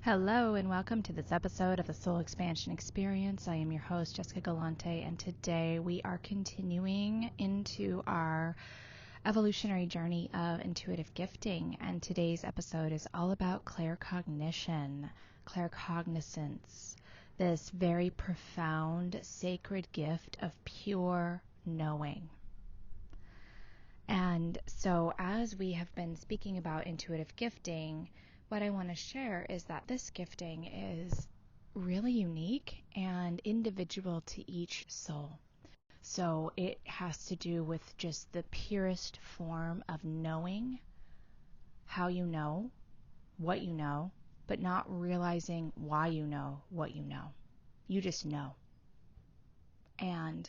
Hello and welcome to this episode of the Soul Expansion Experience. I am your host, Jessica Galante, and today we are continuing into our evolutionary journey of intuitive gifting. And today's episode is all about claircognition, claircognizance, this very profound, sacred gift of pure knowing. And so as we have been speaking about intuitive gifting, what I want to share is that this gifting is really unique and individual to each soul. So it has to do with just the purest form of knowing how you know, what you know, but not realizing why you know what you know. You just know. And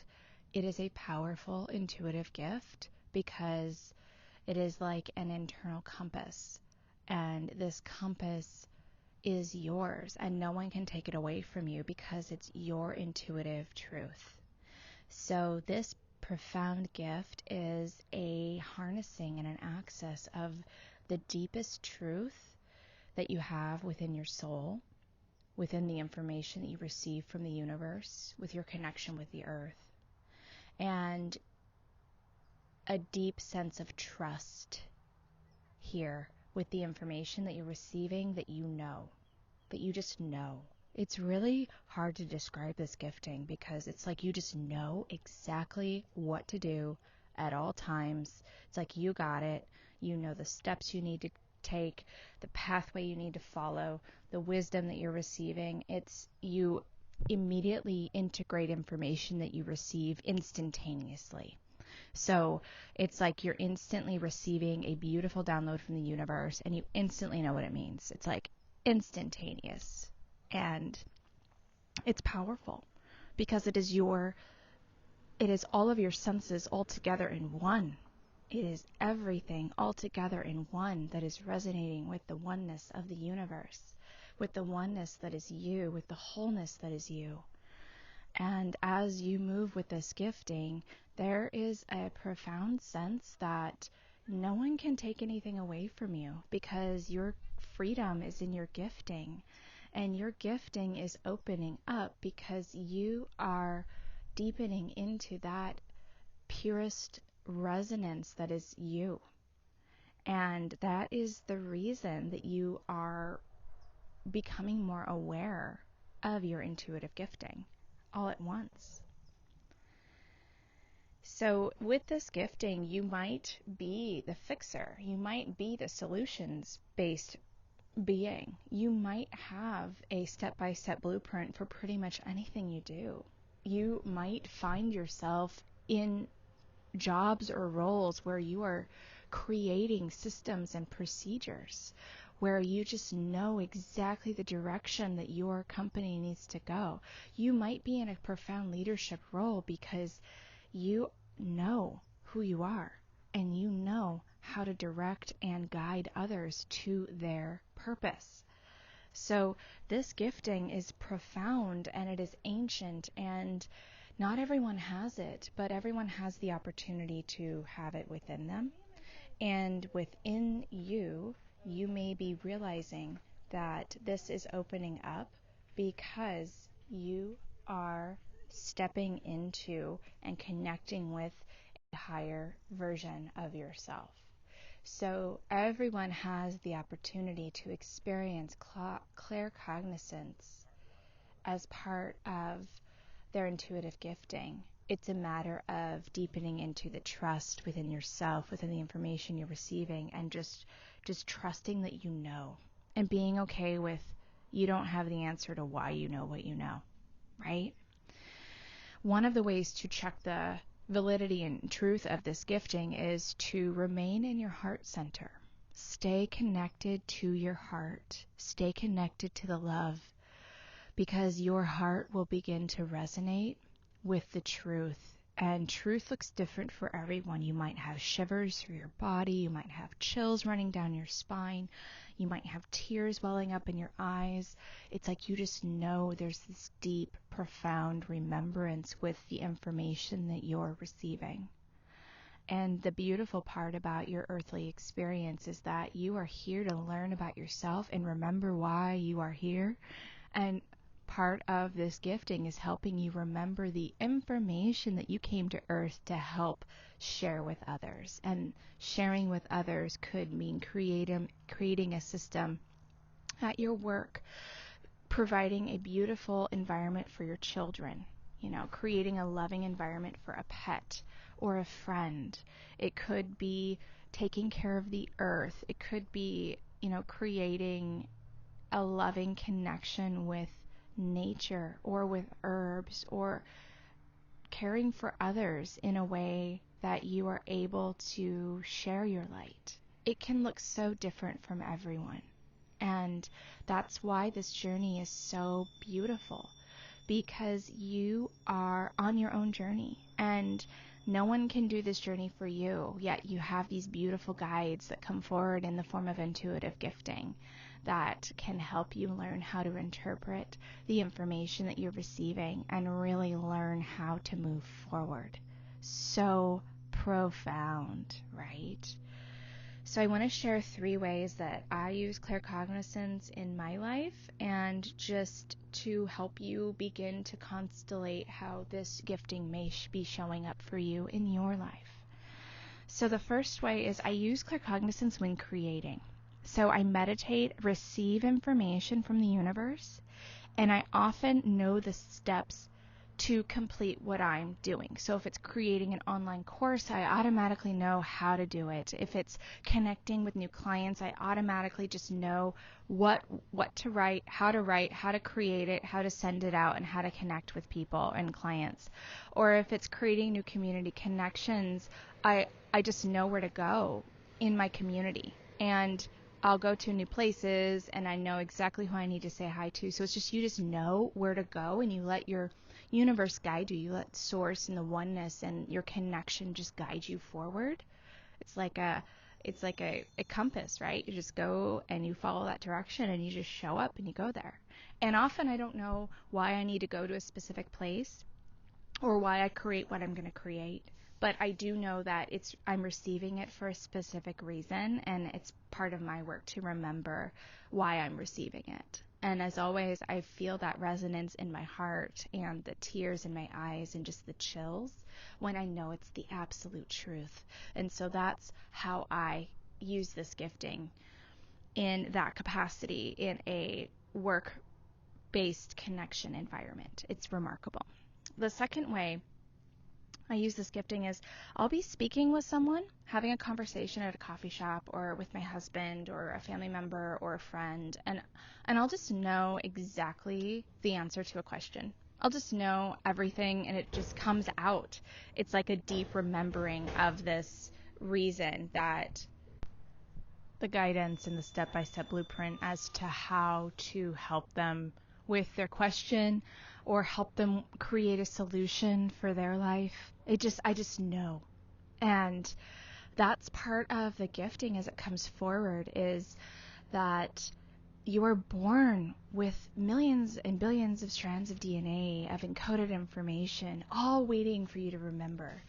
it is a powerful intuitive gift because it is like an internal compass. And this compass is yours, and no one can take it away from you because it's your intuitive truth. So this profound gift is a harnessing and an access of the deepest truth that you have within your soul, within the information that you receive from the universe, with your connection with the earth, and a deep sense of trust here with the information that you're receiving, that you just know. It's really hard to describe this gifting because it's like you just know exactly what to do at all times. It's like you got it. You know the steps you need to take, the pathway you need to follow, the wisdom that you're receiving. It's you immediately integrate information that you receive instantaneously. So it's like you're instantly receiving a beautiful download from the universe and you instantly know what it means. It's like instantaneous, and it's powerful because it is all of your senses all together in one. It is everything all together in one that is resonating with the oneness of the universe, with the oneness that is you, with the wholeness that is you. And as you move with this gifting, there is a profound sense that no one can take anything away from you because your freedom is in your gifting, and your gifting is opening up because you are deepening into that purest resonance that is you. And that is the reason that you are becoming more aware of your intuitive gifting all at once. So with this gifting, you might be the fixer. You might be the solutions-based being. You might have a step-by-step blueprint for pretty much anything you do. You might find yourself in jobs or roles where you are creating systems and procedures, where you just know exactly the direction that your company needs to go. You might be in a profound leadership role because you know who you are and you know how to direct and guide others to their purpose. So this gifting is profound and it is ancient, and not everyone has it, but everyone has the opportunity to have it within them. And within you, you may be realizing that this is opening up because you are stepping into and connecting with a higher version of yourself. So everyone has the opportunity to experience claircognizance as part of their intuitive gifting. It's a matter of deepening into the trust within yourself, within the information you're receiving, and just trusting that you know, and being okay with you don't have the answer to why you know what you know, right? One of the ways to check the validity and truth of this gifting is to remain in your heart center. Stay connected to your heart. Stay connected to the love, because your heart will begin to resonate with the truth. And truth looks different for everyone. You might have shivers through your body. You might have chills running down your spine. You might have tears welling up in your eyes. It's like you just know there's this deep, profound remembrance with the information that you're receiving. And the beautiful part about your earthly experience is that you are here to learn about yourself and remember why you are here. And part of this gifting is helping you remember the information that you came to Earth to help share with others. And sharing with others could mean creating a system at your work, providing a beautiful environment for your children, creating a loving environment for a pet or a friend. It could be taking care of the earth. It could be, creating a loving connection with nature or with herbs, or caring for others in a way that you are able to share your light. It can look so different from everyone. And that's why this journey is so beautiful, because you are on your own journey and no one can do this journey for you. Yet you have these beautiful guides that come forward in the form of intuitive gifting that can help you learn how to interpret the information that you're receiving and really learn how to move forward. So profound, right? So I want to share 3 ways that I use claircognizance in my life, and just to help you begin to constellate how this gifting may be showing up for you in your life. So the first way is I use claircognizance when creating. So I meditate, receive information from the universe, and I often know the steps to complete what I'm doing. So if it's creating an online course, I automatically know how to do it. If it's connecting with new clients, I automatically just know what to write, how to create it, how to send it out, and how to connect with people and clients. Or if it's creating new community connections, I just know where to go in my community. And I'll go to new places and I know exactly who I need to say hi to. So it's just, you just know where to go, and you let your universe guide you. You let source and the oneness and your connection just guide you forward. It's like a compass, right? You just go and you follow that direction and you just show up and you go there. And often I don't know why I need to go to a specific place or why I create what I'm going to create. But I do know that I'm receiving it for a specific reason, and it's part of my work to remember why I'm receiving it. And as always, I feel that resonance in my heart and the tears in my eyes and just the chills when I know it's the absolute truth. And so that's how I use this gifting in that capacity in a work-based connection environment. It's remarkable. The second way I use this gifting is I'll be speaking with someone, having a conversation at a coffee shop or with my husband or a family member or a friend, and I'll just know exactly the answer to a question. I'll just know everything and it just comes out. It's like a deep remembering of this reason, that the guidance and the step-by-step blueprint as to how to help them with their question or help them create a solution for their life. I just know. And that's part of the gifting as it comes forward, is that you are born with millions and billions of strands of DNA, of encoded information, all waiting for you to remember.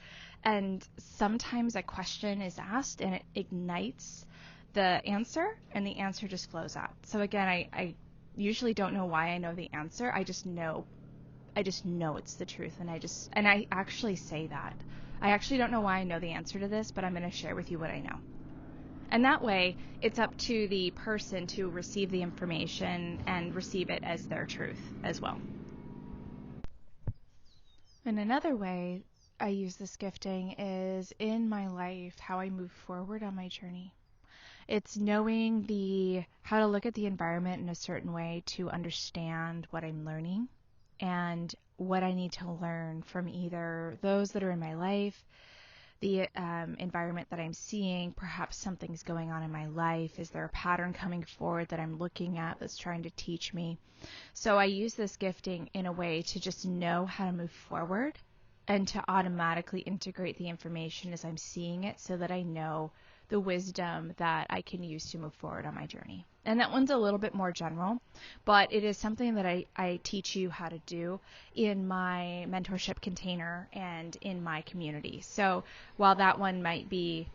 And sometimes a question is asked and it ignites the answer, and the answer just flows out. So again, I usually don't know why I know the answer. I just know it's the truth, and I actually say that. I actually don't know why I know the answer to this, but I'm going to share with you what I know. And that way, it's up to the person to receive the information and receive it as their truth as well. And another way I use this gifting is in my life, how I move forward on my journey. It's knowing how to look at the environment in a certain way to understand what I'm learning and what I need to learn from either those that are in my life, the environment that I'm seeing. Perhaps something's going on in my life. Is there a pattern coming forward that I'm looking at that's trying to teach me? So I use this gifting in a way to just know how to move forward and to automatically integrate the information as I'm seeing it, so that I know the wisdom that I can use to move forward on my journey. And that one's a little bit more general, but it is something that I teach you how to do in my mentorship container and in my community. So while that one might be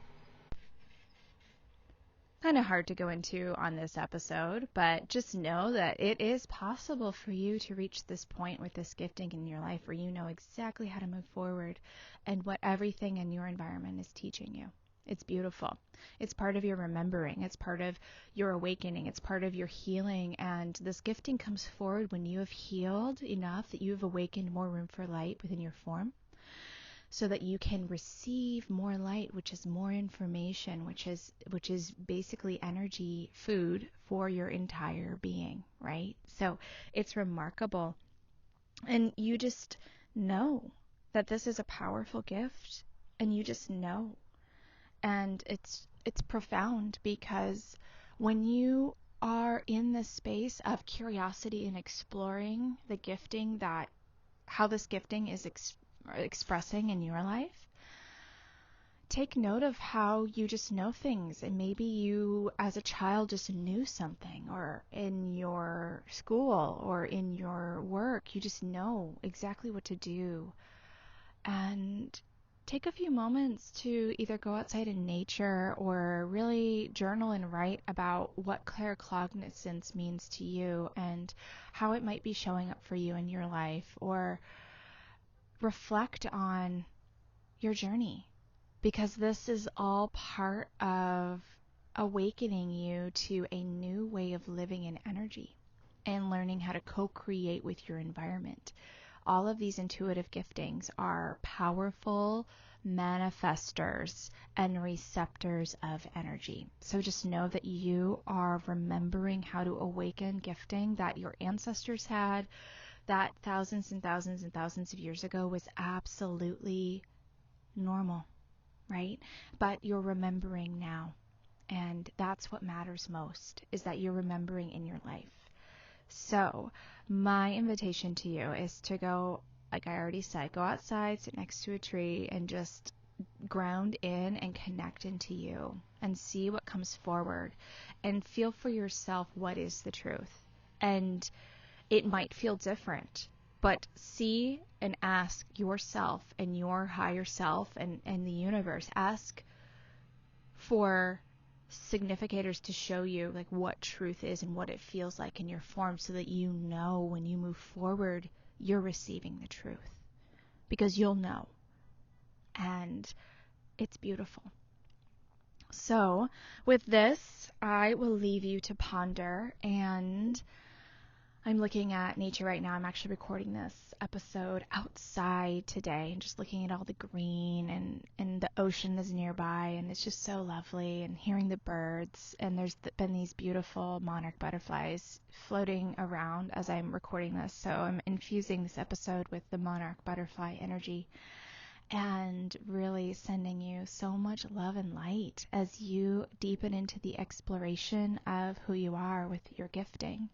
kind of hard to go into on this episode, but just know that it is possible for you to reach this point with this gifting in your life where you know exactly how to move forward and what everything in your environment is teaching you. It's beautiful. It's part of your remembering. It's part of your awakening. It's part of your healing. And this gifting comes forward when you have healed enough that you have awakened more room for light within your form, so that you can receive more light, which is more information, which is basically energy, food for your entire being, right? So it's remarkable. And you just know that this is a powerful gift, and you just know. And it's profound, because when you are in this space of curiosity and exploring the gifting, that how this gifting is expressing in your life, take note of how you just know things. And maybe you as a child just knew something, or in your school or in your work, you just know exactly what to do. And take a few moments to either go outside in nature or really journal and write about what claircognizance means to you and how it might be showing up for you in your life, or reflect on your journey, because this is all part of awakening you to a new way of living in energy and learning how to co-create with your environment. All of these intuitive giftings are powerful manifestors and receptors of energy. So just know that you are remembering how to awaken gifting that your ancestors had, that thousands and thousands and thousands of years ago was absolutely normal, right? But you're remembering now. And that's what matters most, is that you're remembering in your life. So my invitation to you is to go, like I already said, go outside, sit next to a tree, and just ground in and connect into you and see what comes forward, and feel for yourself what is the truth. And it might feel different, but see and ask yourself and your higher self and the universe. Ask for significators to show you like what truth is and what it feels like in your form, so that you know when you move forward, you're receiving the truth, because you'll know. And it's beautiful. So with this, I will leave you to ponder, and I'm looking at nature right now. I'm actually recording this episode outside today and just looking at all the green, and the ocean is nearby, and it's just so lovely, and hearing the birds. And there's been these beautiful monarch butterflies floating around as I'm recording this. So I'm infusing this episode with the monarch butterfly energy and really sending you so much love and light as you deepen into the exploration of who you are with your gifting.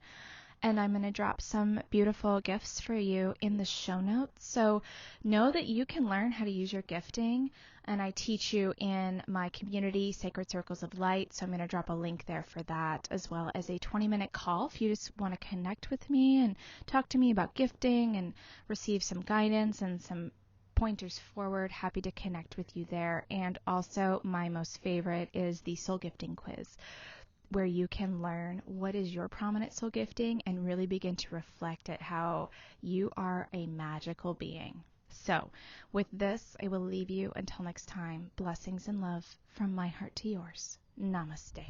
And I'm going to drop some beautiful gifts for you in the show notes. So know that you can learn how to use your gifting. And I teach you in my community, Sacred Circles of Light. So I'm going to drop a link there for that, as well as a 20-minute call if you just want to connect with me and talk to me about gifting and receive some guidance and some pointers forward. Happy to connect with you there. And also my most favorite is the soul gifting quiz, where you can learn what is your prominent soul gifting and really begin to reflect at how you are a magical being. So with this, I will leave you until next time. Blessings and love from my heart to yours. Namaste.